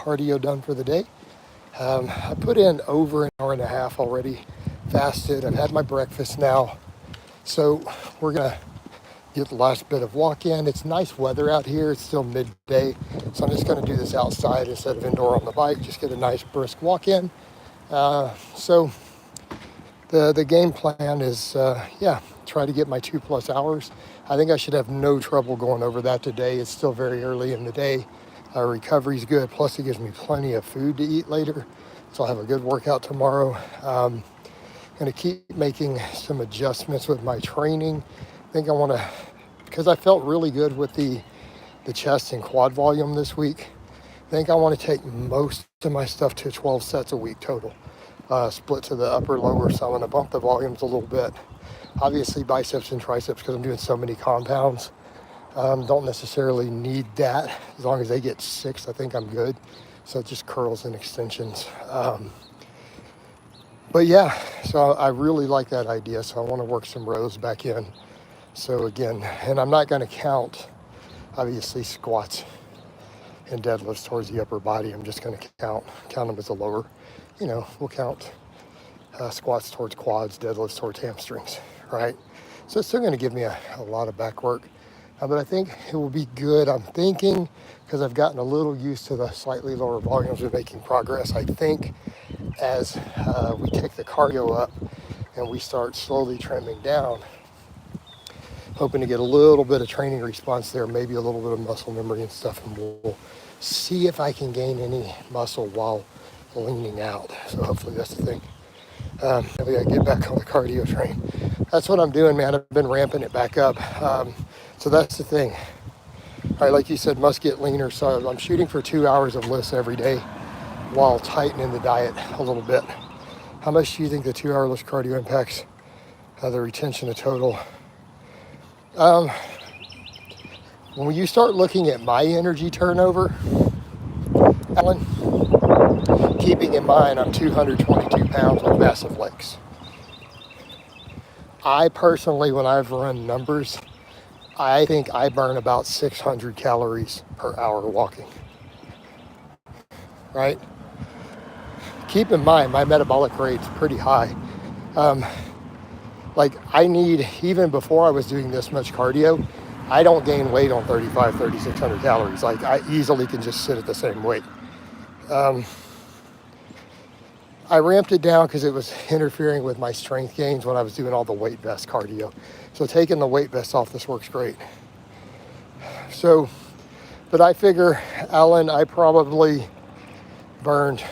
cardio done for the day. I put in over an hour and a half already, fasted. I've had my breakfast now. So we're gonna get the last bit of walk in. It's nice weather out here. It's still midday. So I'm just gonna do this outside instead of indoor on the bike, just get a nice brisk walk in. So the game plan is, try to get my 2+ hours. I think I should have no trouble going over that today. It's still very early in the day. Recovery's good. Plus it gives me plenty of food to eat later. So I'll have a good workout tomorrow. Going to keep making some adjustments with my training. I think I want to, because I felt really good with the chest and quad volume this week. I think I want to take most of my stuff to 12 sets a week total. Split to the upper, lower, so I'm going to bump the volumes a little bit. Obviously biceps and triceps, because I'm doing so many compounds. Don't necessarily need that. As long as they get 6, I think I'm good. So just curls and extensions. But yeah, so I really like that idea. So I want to work some rows back in. So again, and I'm not going to count, obviously, squats and deadlifts towards the upper body. I'm just going to count them as a lower. We'll count squats towards quads, deadlifts towards hamstrings, right? So it's still going to give me a lot of back work. But I think it will be good. I'm thinking, because I've gotten a little used to the slightly lower volumes, we're making progress. I think as we take the cardio up and we start slowly trimming down, hoping to get a little bit of training response there, maybe a little bit of muscle memory and stuff, and we'll see if I can gain any muscle while leaning out. So hopefully that's the thing. We gotta get back on the cardio train. That's what I'm doing, man. I've been ramping it back up. So that's the thing. All right, like you said, must get leaner. So I'm shooting for 2 hours of lifts every day while tightening the diet a little bit. How much do you think the 2-hour lift cardio impacts the retention of total? When you start looking at my energy turnover, Alan, keeping in mind I'm 222 pounds with massive legs. I personally, when I've run numbers, I think I burn about 600 calories per hour walking, right? Keep in mind, my metabolic rate's pretty high. I need, even before I was doing this much cardio, I don't gain weight on 3,600 calories. I easily can just sit at the same weight. I ramped it down because it was interfering with my strength gains when I was doing all the weight vest cardio. So taking the weight vest off, this works great. So, but I figure, Alan, I probably burned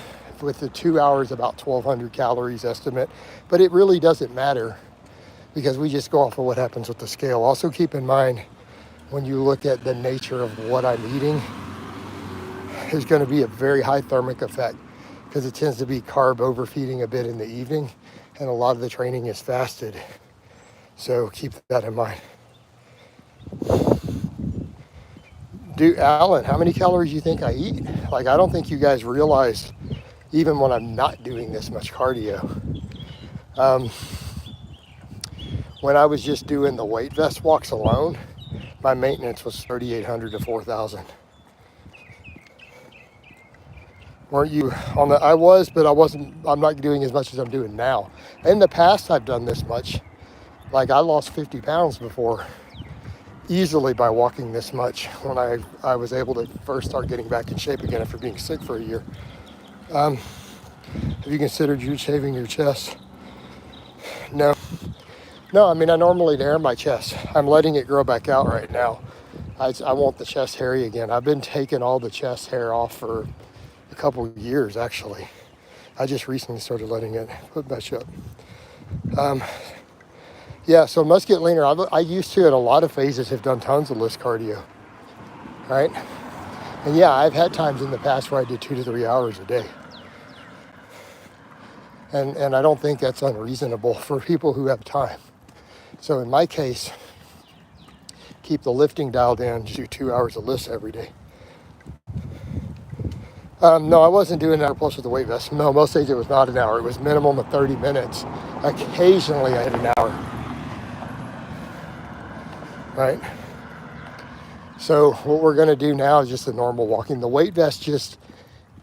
with the 2 hours about 1,200 calories estimate, but it really doesn't matter because we just go off of what happens with the scale. Also keep in mind, when you look at the nature of what I'm eating, there's going to be a very high thermic effect because it tends to be carb overfeeding a bit in the evening, and a lot of the training is fasted. So keep that in mind. Alan, how many calories do you think I eat? I don't think you guys realize, even when I'm not doing this much cardio. When I was just doing the weight vest walks alone, my maintenance was 3,800 to 4,000. Weren't you on that? I was, but I'm not doing as much as I'm doing now. In the past, I've done this much. I lost 50 pounds before, easily by walking this much when I was able to first start getting back in shape again after being sick for a year. Have you considered shaving your chest? No. I normally air my chest. I'm letting it grow back out right now. I want the chest hairy again. I've been taking all the chest hair off for a couple of years, actually. I just recently started letting it put back up. So must get leaner. I used to, at a lot of phases, have done tons of list cardio, right? And yeah, I've had times in the past where I did 2 to 3 hours a day. And I don't think that's unreasonable for people who have time. So in my case, keep the lifting dialed in, do 2 hours of lifts every day. No, I wasn't doing an hour plus with the weight vest. No, most days it was not an hour. It was minimum of 30 minutes. Occasionally I had an hour. Right? So what we're going to do now is just the normal walking. The weight vest just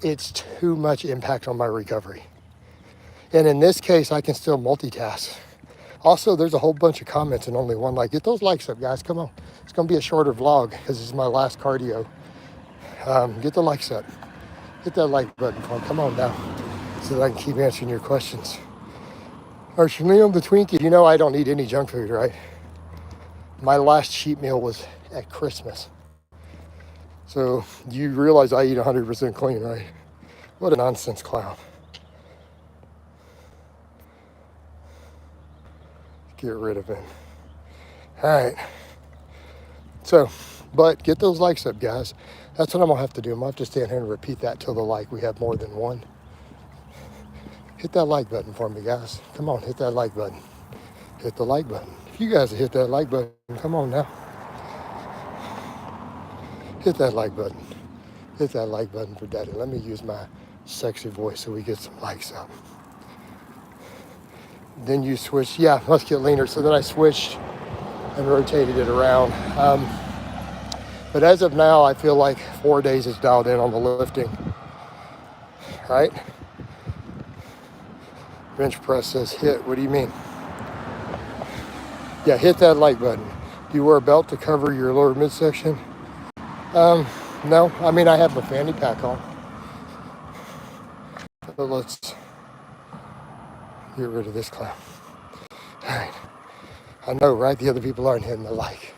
it's too much impact on my recovery. And in this case, I can still multitask. Also, there's a whole bunch of comments and only one like. Get those likes up, guys. Come on. It's going to be a shorter vlog because this is my last cardio. Get the likes up. Hit that like button for me. Come on now so that I can keep answering your questions. Archanil the Twinkie, you know I don't eat any junk food, right? My last cheat meal was at Christmas. So you realize I eat 100% clean, right? What a nonsense clown. Get rid of him. All right. So, but get those likes up, guys. That's what I'm gonna have to do. I'm gonna have to stand here and repeat that till the like. We have more than one. Hit that like button for me, guys. Come on, hit that like button. Hit the like button. If you guys hit that like button, come on now. Hit that like button. Hit that like button for Daddy. Let me use my sexy voice so we get some likes up. Then you switch. Yeah, let's get leaner. So then I switched and rotated it around. But as of now, I feel like 4 days is dialed in on the lifting. Right? Bench press says hit. What do you mean? Yeah, hit that like button. Do you wear a belt to cover your lower midsection? No. I mean, I have a fanny pack on. But let's get rid of this clown. All right. I know, right? The other people aren't hitting the like.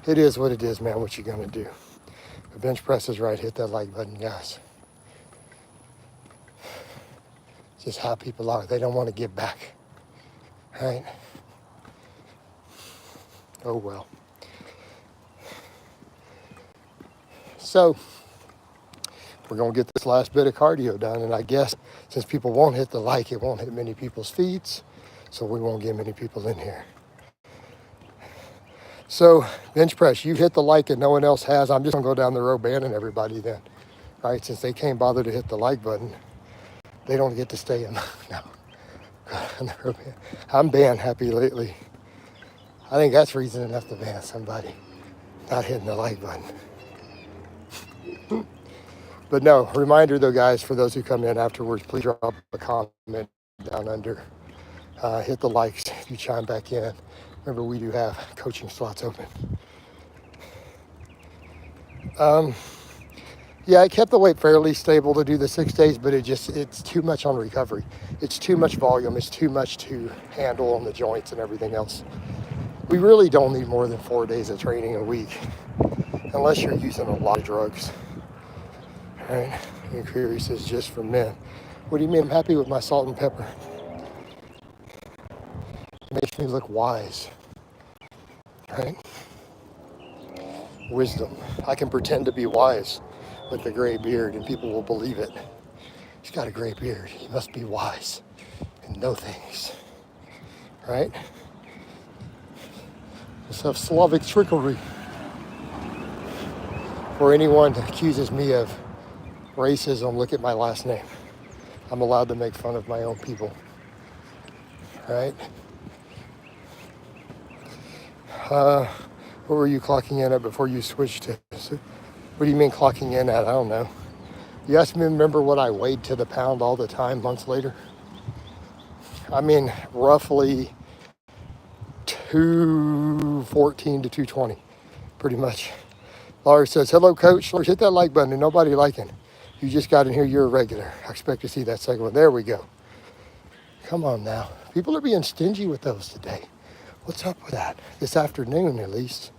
It is what it is, man. What you gonna do? The bench press is right. Hit that like button, guys. It's just how people are. They don't want to give back. Right? Oh, well. So, we're going to get this last bit of cardio done. And I guess since people won't hit the like, it won't hit many people's feeds. So we won't get many people in here. So, bench press, you hit the like and no one else has. I'm just going to go down the road banning everybody then. Right? Since they can't bother to hit the like button, they don't get to stay in. No. I'm banned happy lately. I think that's reason enough to ban somebody. Not hitting the like button. But no, reminder though, guys, for those who come in afterwards, please drop a comment down under. Hit the likes if you chime back in. Remember, we do have coaching slots open. Yeah, I kept the weight fairly stable to do the 6 days, but it's too much on recovery. It's too much volume. It's too much to handle on the joints and everything else. We really don't need more than 4 days of training a week, unless you're using a lot of drugs. All right, inquires is just for men. What do you mean? I'm happy with my salt and pepper. It makes me look wise, right? Wisdom. I can pretend to be wise with a gray beard and people will believe it. He's got a gray beard. He must be wise and know things, right? Let's have Slavic trickery. For anyone that accuses me of racism, look at my last name. I'm allowed to make fun of my own people, right? What were you clocking in at before you switched to? What do you mean clocking in at? I don't know. You asked me to remember what I weighed to the pound all the time months later. I mean, roughly 214 to 220, pretty much. Lars says, hello, coach. Lars, hit that like button and nobody liking. You just got in here, you're a regular. I expect to see that second one. There we go. Come on now. People are being stingy with those today. What's up with that? This afternoon, at least.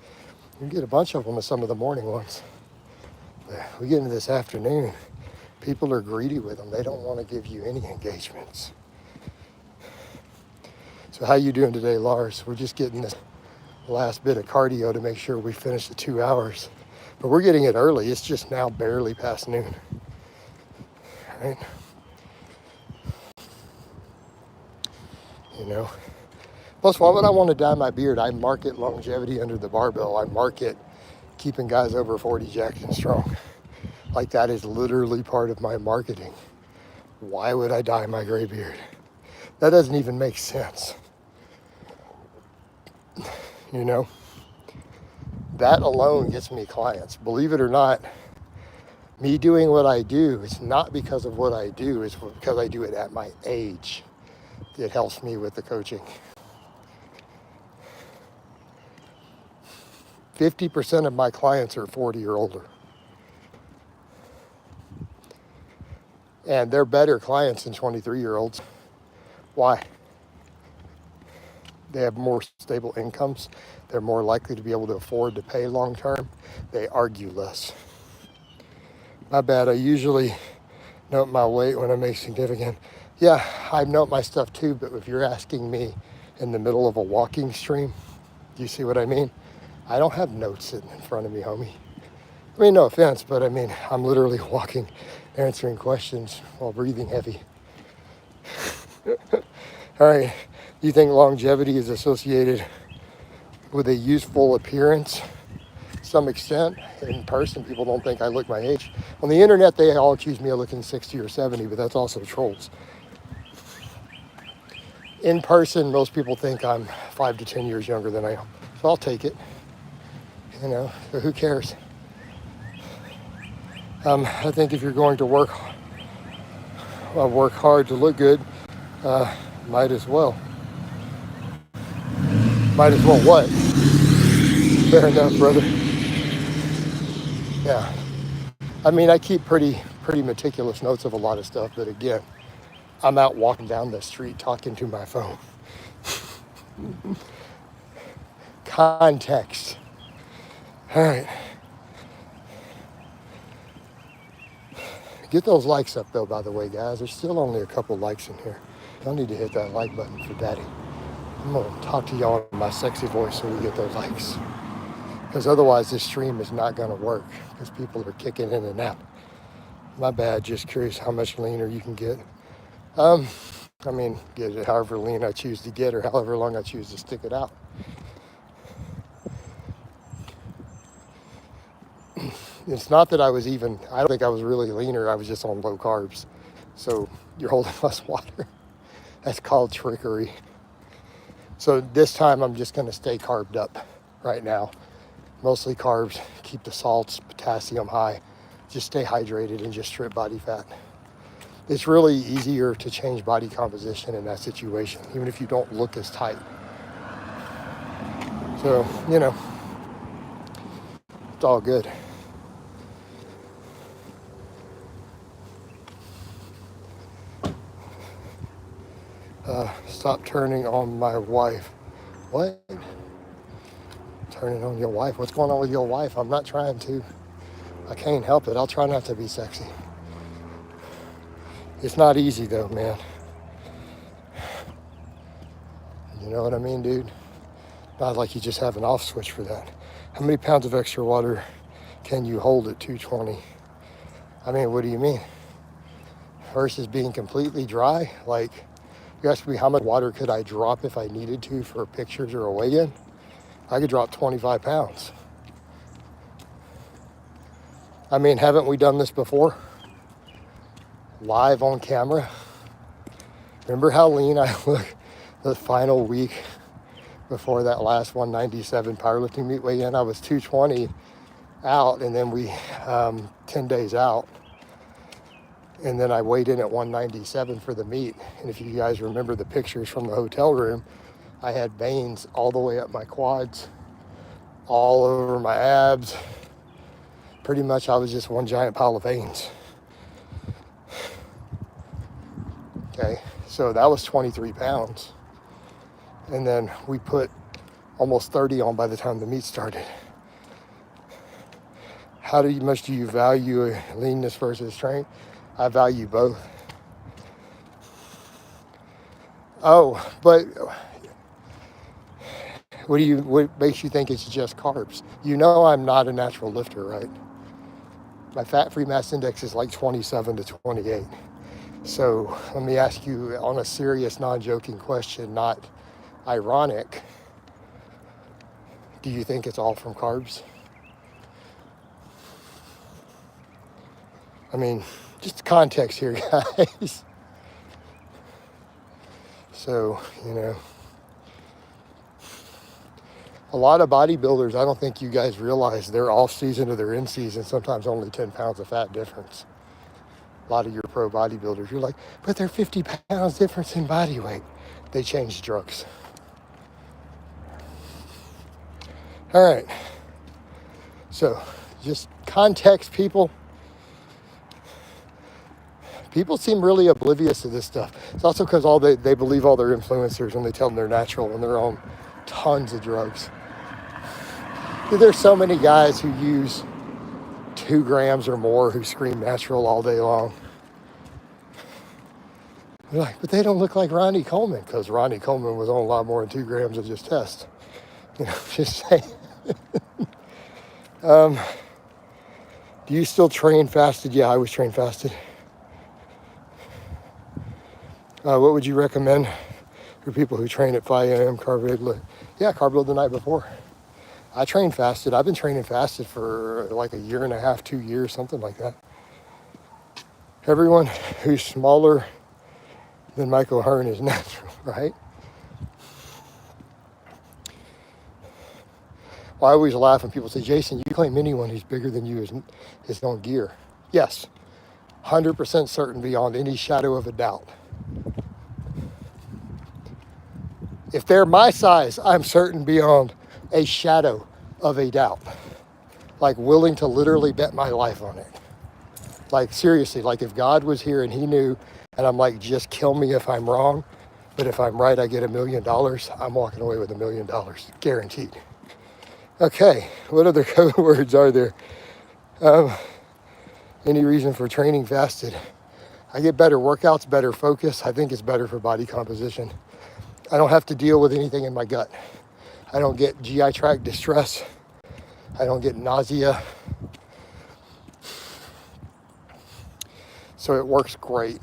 You can get a bunch of them with some of the morning ones. But we get into this afternoon, people are greedy with them. They don't want to give you any engagements. So how you doing today, Lars? We're just getting this last bit of cardio to make sure we finish the 2 hours. But we're getting it early. It's just now barely past noon. Right? You know? Plus, why would I want to dye my beard? I market longevity under the barbell. I market keeping guys over 40 jacked and strong. Like that is literally part of my marketing. Why would I dye my gray beard? That doesn't even make sense. You know? That alone gets me clients. Believe it or not, Me doing what I do is not because of what I do, it's because I do it at my age. It helps me with the coaching. 50% of my clients are 40 or older. And they're better clients than 23-year-olds. Why? They have more stable incomes. They're more likely to be able to afford to pay long term. They argue less. My bad, I usually note my weight when I make significant. Yeah, I note my stuff too, but if you're asking me in the middle of a walking stream, do you see what I mean? I don't have notes sitting in front of me, homie. I mean, no offense, but I mean, I'm literally walking, answering questions while breathing heavy. All right, do you think longevity is associated with a youthful appearance? To some extent. In person, people don't think I look my age. On the internet, they all accuse me of looking 60 or 70, but that's also trolls. In person, most people think I'm 5 to 10 years younger than I am. So I'll take it. You know, so who cares? I think if you're going to work hard to look good, might as well. Might as well what? Fair enough, brother. Yeah. I mean, I keep pretty meticulous notes of a lot of stuff, but again, I'm out walking down the street talking to my phone. Context. All right. Get those likes up though, by the way, guys. There's still only a couple likes in here. Y'all need to hit that like button for daddy. I'm gonna talk to y'all in my sexy voice so we get those likes. Because otherwise this stream is not gonna work because people are kicking in and out. My bad, just curious how much leaner you can get. I mean, get it however lean I choose to get or however long I choose to stick it out. It's not that I don't think I was really leaner, I was just on low carbs. So you're holding less water. That's called trickery. So this time I'm just gonna stay carbed up right now. Mostly carbs, keep the salts, potassium high, just stay hydrated and just strip body fat. It's really easier to change body composition in that situation, even if you don't look as tight. So, you know, it's all good. Stop turning on my wife. What? Turning on your wife? What's going on with your wife? I'm not trying to. I can't help it. I'll try not to be sexy. It's not easy though, man. You know what I mean, dude? Not like you just have an off switch for that. How many pounds of extra water can you hold at 220? I mean, what do you mean? Versus being completely dry? Like, you asked me how much water could I drop if I needed to for pictures or a weigh-in? I could drop 25 pounds. I mean, haven't we done this before? Live on camera. Remember how lean I look the final week before that last 197 powerlifting meet weigh-in? I was 220 out, and then we 10 days out. And then I weighed in at 197 for the meet. And if you guys remember the pictures from the hotel room, I had veins all the way up my quads, all over my abs. Pretty much I was just one giant pile of veins. Okay, so that was 23 pounds. And then we put almost 30 on by the time the meet started. How much do you value leanness versus strength? I value both. Oh, but what makes you think it's just carbs? You know I'm not a natural lifter, right? My fat-free mass index is like 27 to 28. So let me ask you on a serious, non-joking question, not ironic. Do you think it's all from carbs? I mean, just context here, guys. So, you know, A lot of bodybuilders, I don't think you guys realize their off season to their in season, sometimes only 10 pounds of fat difference. A lot of your pro bodybuilders, you're like, but they're 50 pounds difference in body weight. They changed drugs. All right. So just context, people. People seem really oblivious to this stuff. It's also because they believe all their influencers when they tell them they're natural and they're on tons of drugs. There's so many guys who use 2 grams or more who scream natural all day long. They're like, but they don't look like Ronnie Coleman, because Ronnie Coleman was on a lot more than 2 grams of just test. Just saying. Do you still train fasted? Yeah, I was trained fasted. What would you recommend for people who train at 5 a.m. carb load? Yeah, carb load the night before. I train fasted. I've been training fasted for like a year and a half, 2 years, something like that. Everyone who's smaller than Michael Hearn is natural, right? Well, I always laugh when people say, Jason, you claim anyone who's bigger than you is on gear. Yes, 100% certain beyond any shadow of a doubt. If they're my size, I'm certain beyond a shadow of a doubt. Like willing to literally bet my life on it. Like seriously, like if God was here and he knew, and I'm like, just kill me if I'm wrong, but if I'm right, I get $1 million, I'm walking away with $1 million, guaranteed. Okay, what other code words are there? Any reason for training fasted? I get better workouts, better focus. I think it's better for body composition. I don't have to deal with anything in my gut. I don't get GI tract distress. I don't get nausea. So it works great.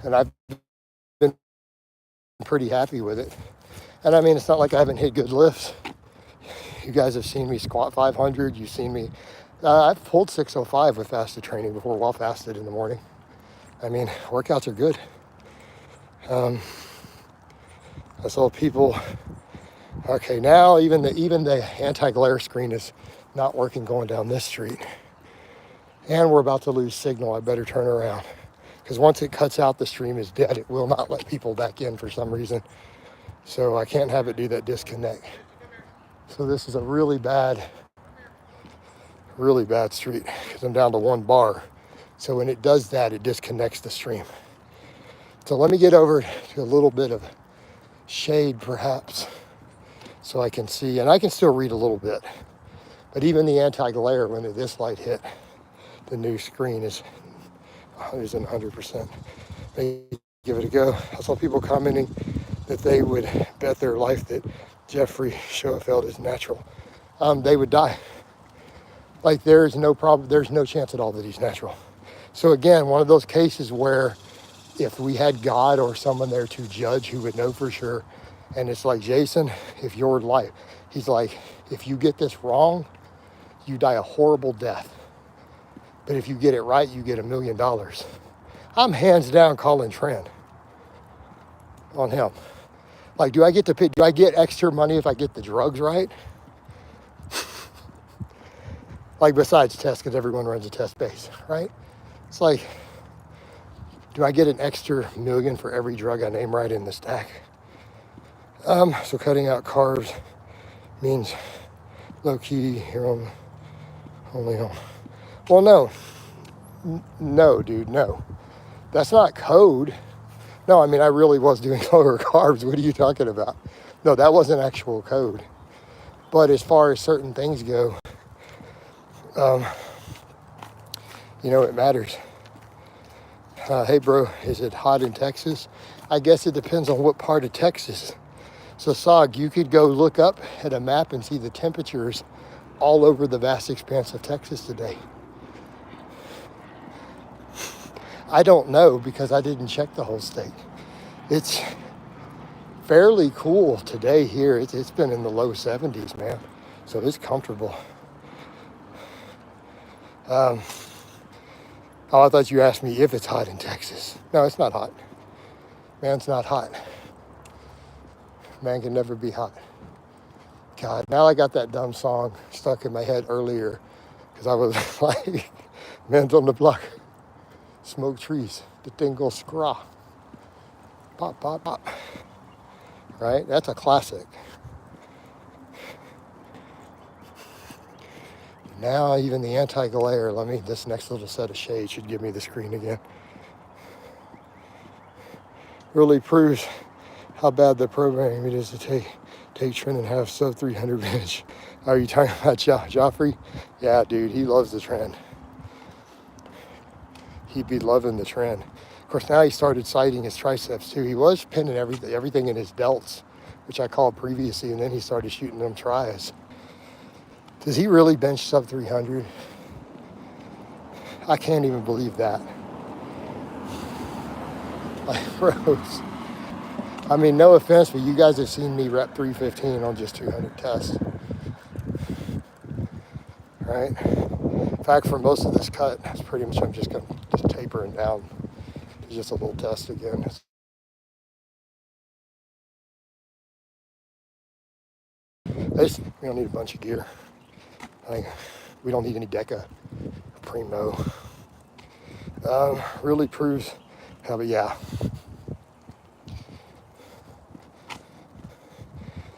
And I've been pretty happy with it. And I mean, it's not like I haven't hit good lifts. You guys have seen me squat 500. You've seen me. I've pulled 605 with fasted training before, while fasted in the morning. I mean, workouts are good. I saw people. Okay, now even the anti-glare screen is not working going down this street. And we're about to lose signal. I better turn around. Because once it cuts out, the stream is dead. It will not let people back in for some reason. So I can't have it do that disconnect. So this is a really bad street because I'm down to 1 bar. So when it does that, it disconnects the stream. So let me get over to a little bit of shade perhaps so I can see, and I can still read a little bit. But even the anti-glare, when this light hit, the new screen isn't 100%. Maybe give it a go. I saw people commenting that they would bet their life that Jeffrey Schoenfeld is natural. They would die. Like there's no problem, there's no chance at all that he's natural. So again, one of those cases where if we had God or someone there to judge who would know for sure, and it's like, Jason, if your life, he's like, if you get this wrong, you die a horrible death. But if you get it right, you get $1 million. I'm hands down calling trend on him. Like, do I get extra money if I get the drugs right? Like besides tests, because everyone runs a test base, right? It's like, do I get an extra $1 million for every drug I name right in the stack? So cutting out carbs means low key, you're only on. Well, no, dude, no. That's not code. No, I mean, I really was doing lower carbs. What are you talking about? No, that wasn't actual code. But as far as certain things go, it matters. Hey, bro, is it hot in Texas? I guess it depends on what part of Texas. So, Sog, you could go look up at a map and see the temperatures all over the vast expanse of Texas today. I don't know because I didn't check the whole state. It's fairly cool today here. It's been in the low 70s, man. So it's comfortable. I thought you asked me if it's hot in Texas. No, it's not hot. Man, it's not hot. Man can never be hot. God, now I got that dumb song stuck in my head earlier because I was like, men's on the block, smoke trees, the thing goes scraw, pop, pop, pop, right? That's a classic. Now even the anti-glare, this next little set of shades should give me the screen again. Really proves how bad the programming it is to take trend and have sub 300 bench. Are you talking about Joffrey? Yeah, dude, he loves the trend. He'd be loving the trend. Of course, now he started sighting his triceps too. He was pinning everything in his delts, which I called previously, and then he started shooting them tries. Does he really bench sub 300? I can't even believe that. Like, bros. I mean, no offense, but you guys have seen me rep 315 on just 200 tests. Right? In fact, for most of this cut, it's pretty much I'm just going to just tapering down to just a little test again. We don't need a bunch of gear. We don't need any Deca, Primo. Really proves how, but yeah.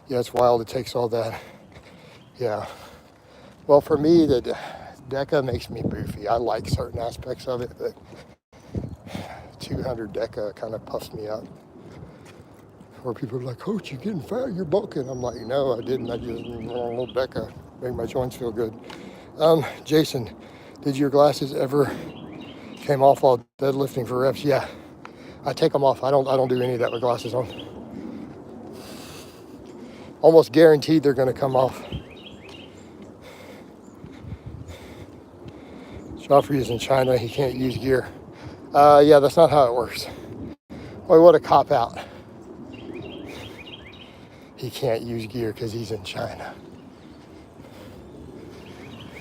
Yeah, it's wild. It takes all that. Yeah. Well, for me, the Deca makes me boofy. I like certain aspects of it, but 200 Deca kind of puffs me up. Where people are like, Coach, you're getting fat, you're bulking. I'm like, no, I didn't. I just went on a little Deca, make my joints feel good. Jason, did your glasses ever came off while deadlifting for reps? Yeah, I take them off. I don't do any of that with glasses on. Almost guaranteed they're going to come off. Joffrey is in China. He can't use gear. Yeah, that's not how it works. Boy, what a cop out. He can't use gear because he's in China.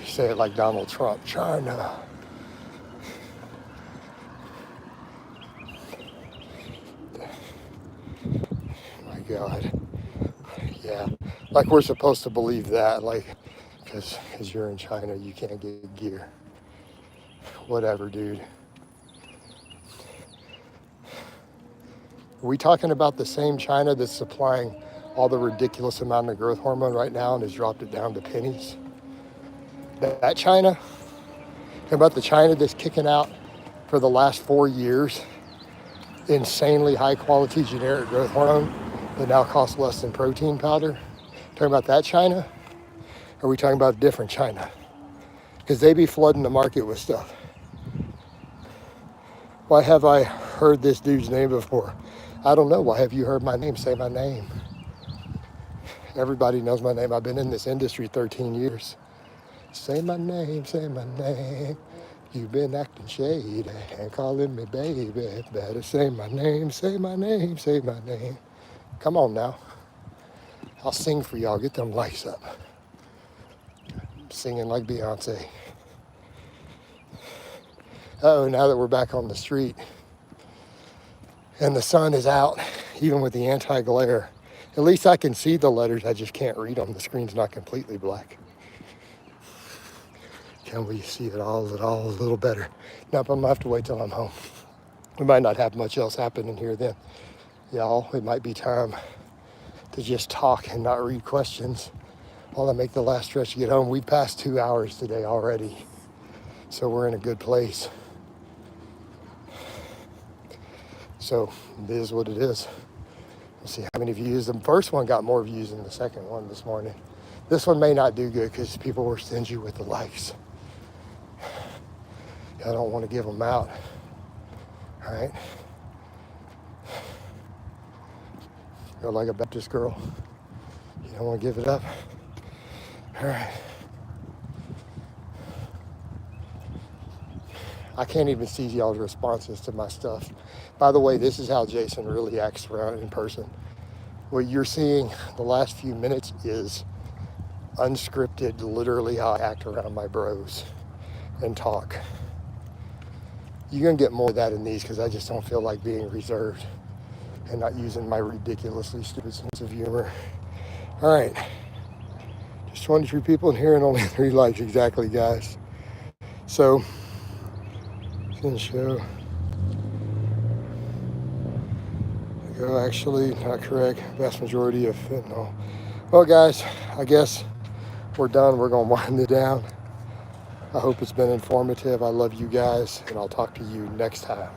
Say it like Donald Trump, China. My God. Yeah, like we're supposed to believe that, like, because you're in China, you can't get gear. Whatever, dude. Are we talking about the same China that's supplying all the ridiculous amount of growth hormone right now and has dropped it down to pennies? That China? Talking about the China that's kicking out for the last 4 years insanely high quality generic growth hormone that now costs less than protein powder? Talking about that China? Or are we talking about different China? Because they be flooding the market with stuff. Why have I heard this dude's name before? I don't know. Why have you heard my name? Say my name. Everybody knows my name. I've been in this industry 13 years. Say my name, say my name. You've been acting shady and calling me baby. Better say my name, say my name, say my name. Come on now. I'll sing for y'all. Get them lights up. I'm singing like Beyonce. Oh, now that we're back on the street and the sun is out, even with the anti-glare, at least I can see the letters. I just can't read them. The screen's not completely black. Can we see it all a little better? Nope, I'm gonna have to wait till I'm home. We might not have much else happening here then. Y'all, it might be time to just talk and not read questions while I make the last stretch to get home. We've passed 2 hours today already, so we're in a good place. So it is what it is. We'll see how many views. The first one got more views than the second one this morning. This one may not do good because people were stingy with the likes. I don't want to give them out. All right. You're like a Baptist girl. You don't want to give it up. All right. I can't even see y'all's responses to my stuff. By the way, this is how Jason really acts around in person. What you're seeing the last few minutes is unscripted, literally how I act around my bros and talk. You're going to get more of that in these because I just don't feel like being reserved and not using my ridiculously stupid sense of humor. All right. 23 people in here and only 3 likes. Exactly, guys. So, it's going to show. Actually, not correct. Vast majority of fentanyl. Well, guys, I guess we're done. We're going to wind it down. I hope it's been informative. I love you guys, and I'll talk to you next time.